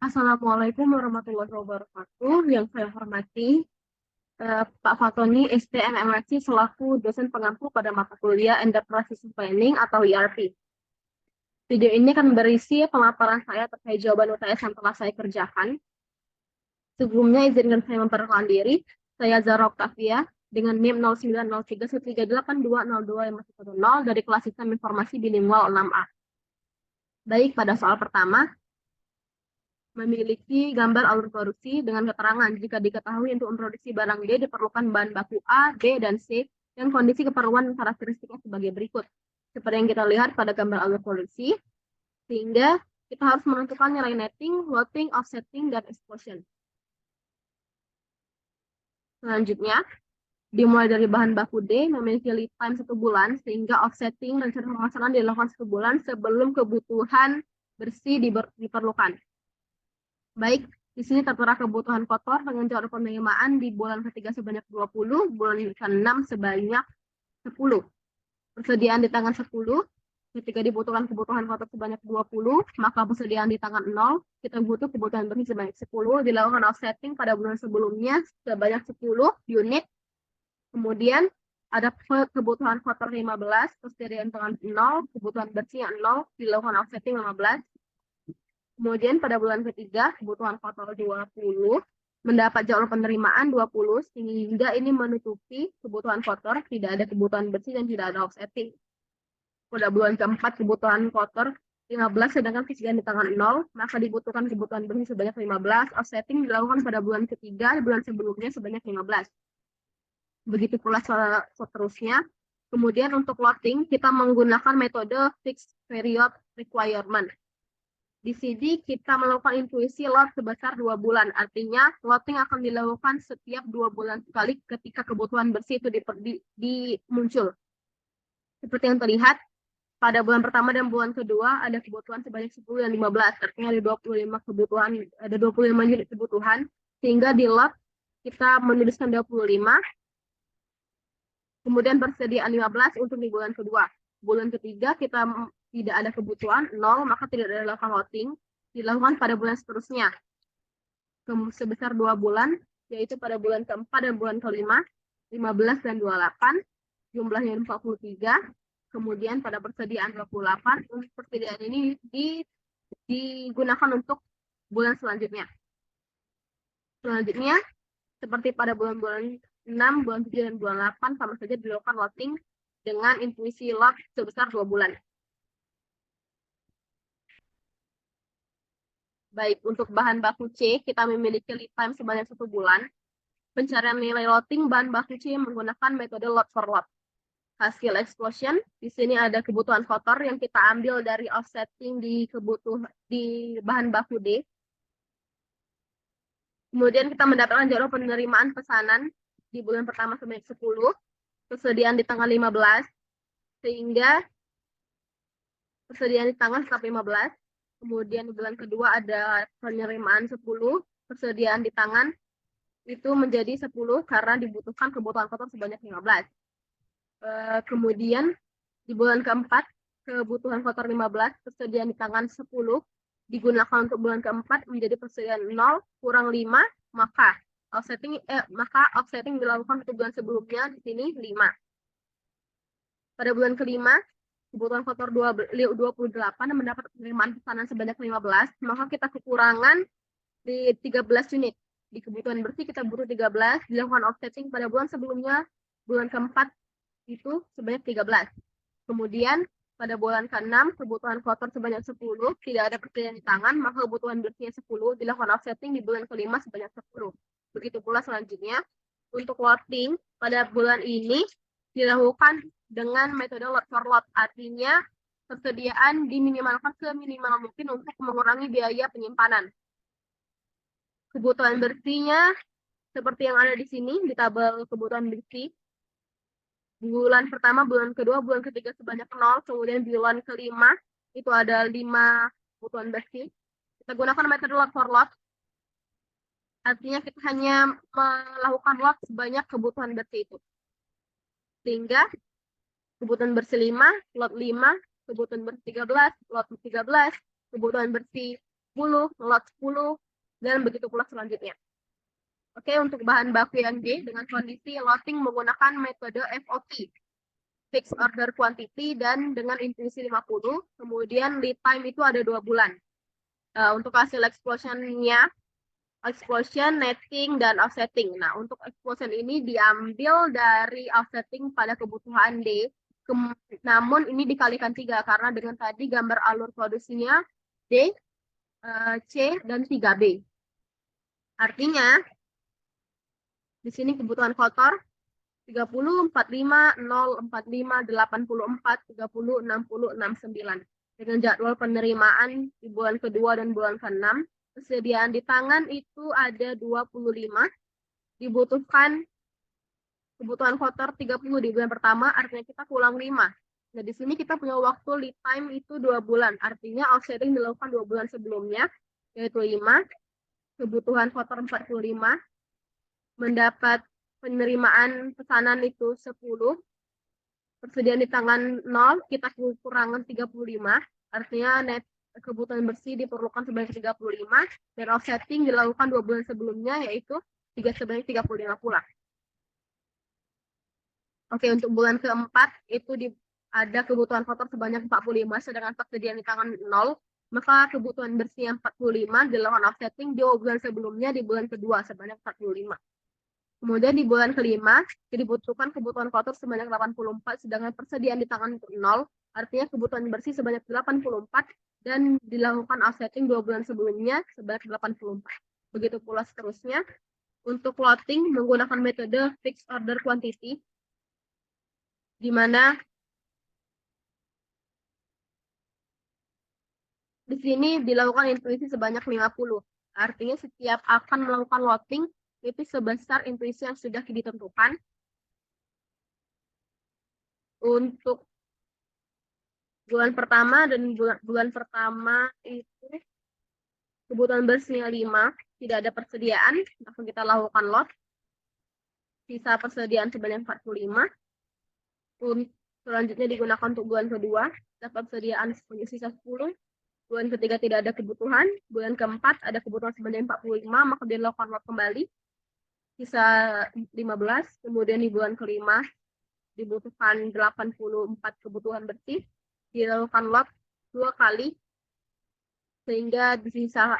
Assalamualaikum warahmatullahi wabarakatuh. Yang saya hormati Pak Fatoni, STMMSC selaku dosen pengampu pada mata kuliah Enterprise System Planning atau ERP. Video ini akan berisi pemaparan saya terkait jawaban UTS yang telah saya kerjakan. Sebelumnya izinkan saya memperkenalkan diri. Saya Zara Octavia dengan NIM 0903138202 dari kelas Sistem Informasi Bilingual 6A. Baik, pada soal pertama, memiliki gambar alur produksi dengan keterangan jika diketahui untuk memproduksi barang D diperlukan bahan baku A, B, dan C dan kondisi keperluan karakteristiknya sebagai berikut. Seperti yang kita lihat pada gambar alur produksi, sehingga kita harus menentukan nilai netting, loading, offsetting, dan explosion. Selanjutnya, dimulai dari bahan baku D memiliki lead time 1 bulan, sehingga offsetting dan pemasaran dilakukan 1 bulan sebelum kebutuhan bersih diperlukan. Baik, di sini tertera kebutuhan kotor dengan jadwal penerimaan di bulan ketiga sebanyak 20, bulan ke-6 sebanyak 10. Persediaan di tanggal 10, ketika dibutuhkan kebutuhan kotor sebanyak 20, maka persediaan di tanggal 0, kita butuh kebutuhan bersih sebanyak 10, dilakukan offsetting pada bulan sebelumnya sebanyak 10 unit. Kemudian ada kebutuhan kotor 15, persediaan tanggal 0, kebutuhan bersih 0, dilakukan offsetting 15. Kemudian pada bulan ketiga, kebutuhan kotor 20, mendapat jadwal penerimaan 20, sehingga ini menutupi kebutuhan kotor, tidak ada kebutuhan bersih, dan tidak ada offsetting. Pada bulan keempat, kebutuhan kotor 15, sedangkan persediaan di tanggal 0, maka dibutuhkan kebutuhan bersih sebanyak 15, offsetting dilakukan pada bulan ketiga, bulan sebelumnya sebanyak 15. Begitu pula seterusnya. Kemudian untuk loading, kita menggunakan metode fixed period requirement. Di sini kita melakukan intuisi lot sebesar 2 bulan. Artinya, loading akan dilakukan setiap 2 bulan sekali ketika kebutuhan bersih itu muncul. Seperti yang terlihat, pada bulan pertama dan bulan kedua ada kebutuhan sebanyak 10 dan 15. Artinya ada 25 kebutuhan, ada 25 unit kebutuhan. Sehingga di lot kita menuliskan 25. Kemudian persediaan 15 untuk di bulan kedua. Bulan ketiga kita tidak ada kebutuhan, 0, maka tidak ada dilakukan loading, dilakukan pada bulan seterusnya. Sebesar 2 bulan, yaitu pada bulan keempat dan bulan kelima, 15 dan 28, jumlahnya 43, kemudian pada persediaan 28, untuk persediaan ini digunakan untuk bulan selanjutnya. Selanjutnya, seperti pada bulan-bulan 6, bulan 7, dan bulan 8, sama saja dilakukan loading dengan intuisi lot sebesar 2 bulan. Baik, untuk bahan baku C, kita memiliki lead time sebanyak 1 bulan. Pencarian nilai loading bahan baku C menggunakan metode load for load. Hasil explosion, di sini ada kebutuhan kotor yang kita ambil dari offsetting di bahan baku D. Kemudian kita mendapatkan jadwal penerimaan pesanan di bulan pertama sebanyak 10, persediaan di tanggal 15, sehingga persediaan di tanggal 15. Kemudian di bulan kedua ada penerimaan 10, persediaan di tangan itu menjadi 10 karena dibutuhkan kebutuhan kotor sebanyak 15. Kemudian di bulan keempat, kebutuhan kotor 15, persediaan di tangan 10, digunakan untuk bulan keempat menjadi persediaan 0 kurang 5, maka offsetting dilakukan untuk bulan sebelumnya, di sini 5. Pada bulan kelima, kebutuhan kotor 28 mendapat penerimaan pesanan sebanyak 15, maka kita kekurangan di 13 unit. Di kebutuhan bersih kita butuh 13, dilakukan offsetting pada bulan sebelumnya, bulan keempat itu sebanyak 13. Kemudian pada bulan ke-6, kebutuhan kotor sebanyak 10, tidak ada persediaan di tangan, maka kebutuhan bersihnya 10, dilakukan offsetting di bulan kelima sebanyak 10. Begitu pula selanjutnya, untuk loading pada bulan ini dilakukan dengan metode load for load, artinya persediaan diminimalkan seminimal mungkin untuk mengurangi biaya penyimpanan. Kebutuhan bersihnya seperti yang ada di sini di tabel kebutuhan bersih. Bulan pertama, bulan kedua, bulan ketiga sebanyak 0, kemudian bulan kelima itu ada 5 kebutuhan bersih. Kita gunakan metode load for load. Artinya kita hanya melakukan load sebanyak kebutuhan bersih itu. Sehingga kebutuhan bersih 5, lot 5, kebutuhan bersih 13, lot 13, kebutuhan bersih 10, lot 10, dan begitu pula selanjutnya. Oke, untuk bahan baku yang D dengan kondisi loading menggunakan metode FOQ, fixed order quantity, dan dengan intuisi 50, kemudian lead time itu ada 2 bulan. Untuk hasil explosion-nya, explosion, netting, dan offsetting. Nah, untuk explosion ini diambil dari offsetting pada kebutuhan D, namun ini dikalikan 3, karena dengan tadi gambar alur produksinya D, C, dan 3B. Artinya, di sini kebutuhan kotor 30, 45, 0, 45, 84, 30, 60, 69. Dengan jadwal penerimaan di bulan kedua dan bulan ke-6, persediaan di tangan itu ada 25, dibutuhkan kebutuhan kotor 30 di bulan pertama, artinya kita kurang 5. Nah, di sini kita punya waktu lead time itu 2 bulan, artinya offsetting dilakukan 2 bulan sebelumnya, yaitu 5, kebutuhan kotor 45, mendapat penerimaan pesanan itu 10, persediaan di tangan 0, kita kurangan 35, artinya net kebutuhan bersih diperlukan sebanyak 35, dan offsetting dilakukan 2 bulan sebelumnya, yaitu sebanyak 35 pula. Oke, untuk bulan keempat itu ada kebutuhan kotor sebanyak 45, sedangkan persediaan di tangan 0, maka kebutuhan bersih yang 45 dilakukan offsetting 2 bulan sebelumnya di bulan kedua sebanyak 45. Kemudian di bulan kelima, dibutuhkan kebutuhan kotor sebanyak 84, sedangkan persediaan di tangan 0, artinya kebutuhan bersih sebanyak 84, dan dilakukan offsetting 2 bulan sebelumnya sebanyak 84. Begitu pula seterusnya. Untuk loading menggunakan metode fixed order quantity, di mana di sini dilakukan intuisi sebanyak 50. Artinya setiap akan melakukan loading itu sebesar intuisi yang sudah ditentukan. Untuk bulan pertama dan bulan pertama itu kebutuhan bersihnya 5, tidak ada persediaan, langsung kita lakukan lot. Sisa persediaan sebanyak 45. Selanjutnya digunakan untuk bulan kedua, dapat persediaan sisa 10. Bulan ketiga tidak ada kebutuhan, bulan keempat ada kebutuhan sebanyak 45, maka dilakukan lot kembali, sisa 15, kemudian di bulan kelima dibutuhkan 84 kebutuhan bersih, dilakukan lot 2 kali, sehingga sisa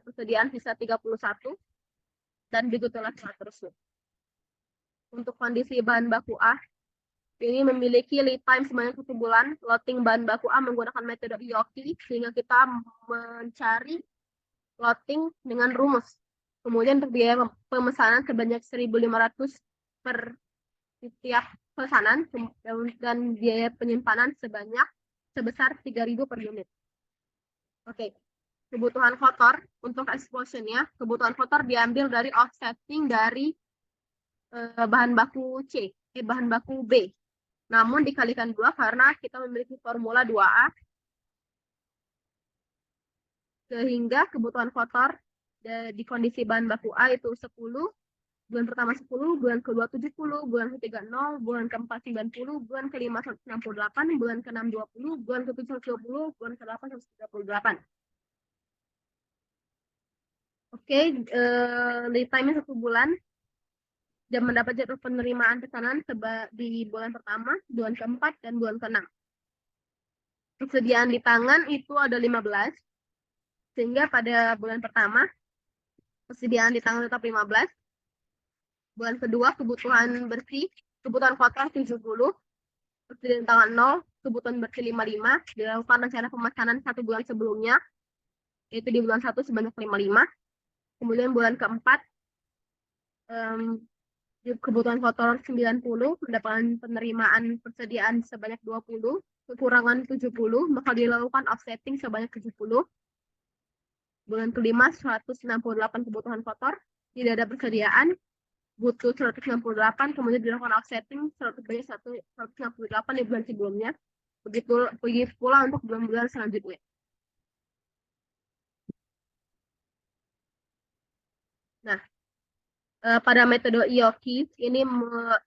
persediaan sisa 31, dan begitulah seterusnya. Untuk kondisi bahan baku A, ini memiliki lead time sebanyak 1 bulan. Loading bahan baku A menggunakan metode IOQ, sehingga kita mencari loading dengan rumus. Kemudian untuk biaya pemesanan sebanyak 1.500 per setiap pesanan, dan biaya penyimpanan sebesar 3.000 per unit. Oke. Kebutuhan kotor untuk explosion-nya, kebutuhan kotor diambil dari offsetting dari bahan baku C, bahan baku B. Namun dikalikan 2 karena kita memiliki formula 2A, sehingga kebutuhan kotor di kondisi bahan baku A itu 10, bulan pertama 10, bulan kedua 70, bulan ketiga 0, bulan keempat 90, bulan kelima 168, bulan keenam 20, bulan ketujuh 120, bulan ke-8 138. Oke, lead time-nya 1 bulan, dan mendapat jadwal penerimaan pesanan di bulan pertama, bulan keempat, dan bulan ke-6. Persediaan di tangan itu ada 15, sehingga pada bulan pertama persediaan di tangan tetap 15. Bulan kedua kebutuhan bersih, kebutuhan kotor 70, persediaan di tangan 0, kebutuhan bersih 55, dilakukan rencana pemesanan 1 bulan sebelumnya, yaitu di bulan 1 sebanyak 55. Kemudian bulan keempat kebutuhan kotor 90, mendapatkan penerimaan persediaan sebanyak 20, kekurangan 70, maka dilakukan offsetting sebanyak 70. Bulan kelima 168 kebutuhan kotor, tidak ada persediaan, butuh 168, kemudian dilakukan offsetting 168 di bulan sebelumnya. Begitu pula untuk bulan-bulan selanjutnya. Nah, pada metode IOQ ini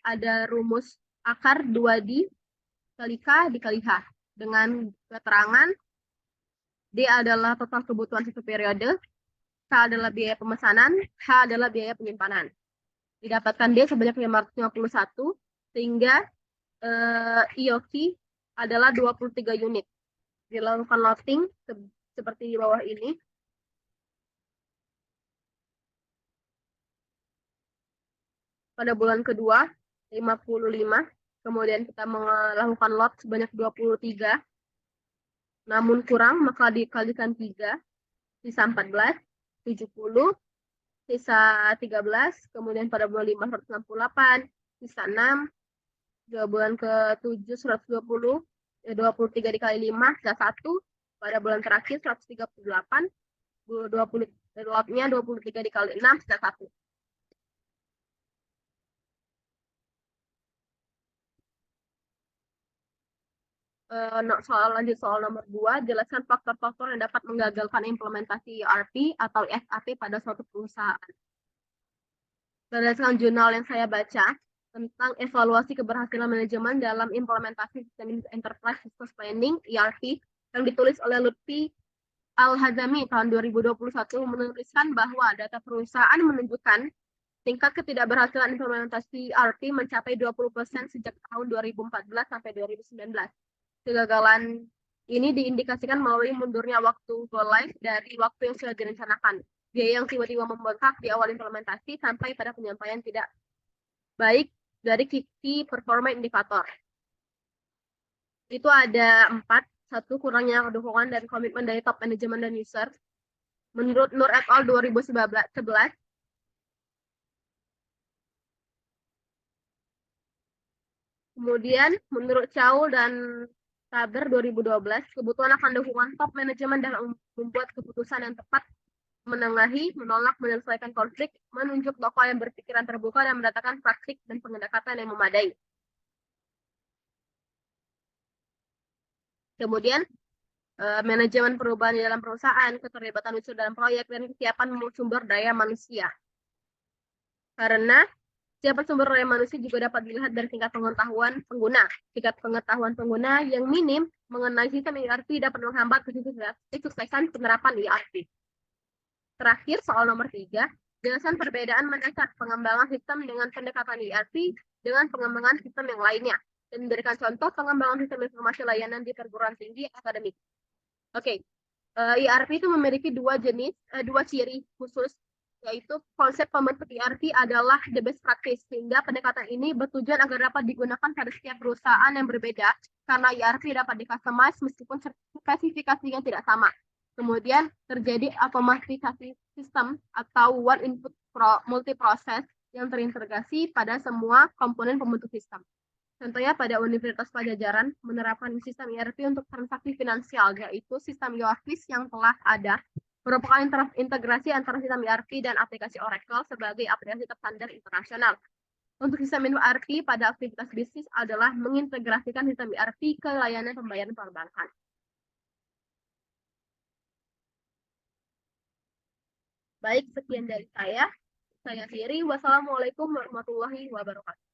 ada rumus akar 2D kali K dikali H dengan keterangan D D adalah total kebutuhan satu periode, K adalah biaya pemesanan, H adalah biaya penyimpanan. Didapatkan D sebanyak 551, sehingga IOQ adalah 23 unit. Dilakukan loading seperti di bawah ini. Pada bulan kedua, 55. Kemudian kita melakukan lot sebanyak 23. Namun kurang, maka dikalikan 3. Sisa 14, 70. Sisa 13. Kemudian pada bulan 5, 168. Sisa 6. Di bulan ke-7, 120. 23 dikali 5, sisa 1. Pada bulan terakhir, 138. 20, lotnya 23 dikali 6, sisa 1. Soal nomor 2, jelaskan faktor-faktor yang dapat menggagalkan implementasi ERP atau SAP pada suatu perusahaan. Berdasarkan jurnal yang saya baca tentang evaluasi keberhasilan manajemen dalam implementasi sistem Enterprise Resource Planning ERP yang ditulis oleh Lutfi Al-Hazami tahun 2021 menuliskan bahwa data perusahaan menunjukkan tingkat ketidakberhasilan implementasi ERP mencapai 20% sejak tahun 2014 sampai 2019. Kegagalan ini diindikasikan melalui mundurnya waktu go live dari waktu yang sudah direncanakan. Biaya yang tiba-tiba membengkak di awal implementasi sampai pada penyampaian tidak baik dari key performa indikator. Itu ada 4. 1, kurangnya dukungan dan komitmen dari top manajemen dan user. Menurut Nur et al. 2011, kemudian menurut Chow dan Taber 2012, kebutuhan akan dukungan top manajemen dalam membuat keputusan yang tepat, menengahi, menolak, menyelesaikan konflik, menunjuk tokoh yang berpikiran terbuka, dan mendatangkan praktik dan pendekatan yang memadai. Kemudian, manajemen perubahan di dalam perusahaan, keterlibatan unsur dalam proyek, dan kesiapan sumber daya manusia. Karena siapa sumber daya manusia juga dapat dilihat dari tingkat pengetahuan pengguna. Tingkat pengetahuan pengguna yang minim mengenai sistem ERP dapat menghambat kesuksesan penerapan ERP. Terakhir, soal nomor 3, jelaskan perbedaan mendasar pengembangan sistem dengan pendekatan ERP dengan pengembangan sistem yang lainnya. Dan memberikan contoh pengembangan sistem informasi layanan di perguruan tinggi akademik. Oke, ERP itu memiliki dua ciri khusus, yaitu konsep pembentuk ERP adalah the best practice, sehingga pendekatan ini bertujuan agar dapat digunakan pada setiap perusahaan yang berbeda, karena ERP dapat di-customize meskipun spesifikasinya tidak sama. Kemudian terjadi otomatisasi sistem atau one input multi-proses yang terintegrasi pada semua komponen pembentuk sistem. Contohnya pada Universitas Pajajaran menerapkan sistem ERP untuk transaksi finansial, yaitu sistem YOAFIS yang telah ada, merupakan integrasi antara sistem ERP dan aplikasi Oracle sebagai aplikasi terstandar internasional. Untuk sistem ERP pada aktivitas bisnis adalah mengintegrasikan sistem ERP ke layanan pembayaran perbankan. Baik, sekian dari saya. Saya Siri. Wassalamualaikum warahmatullahi wabarakatuh.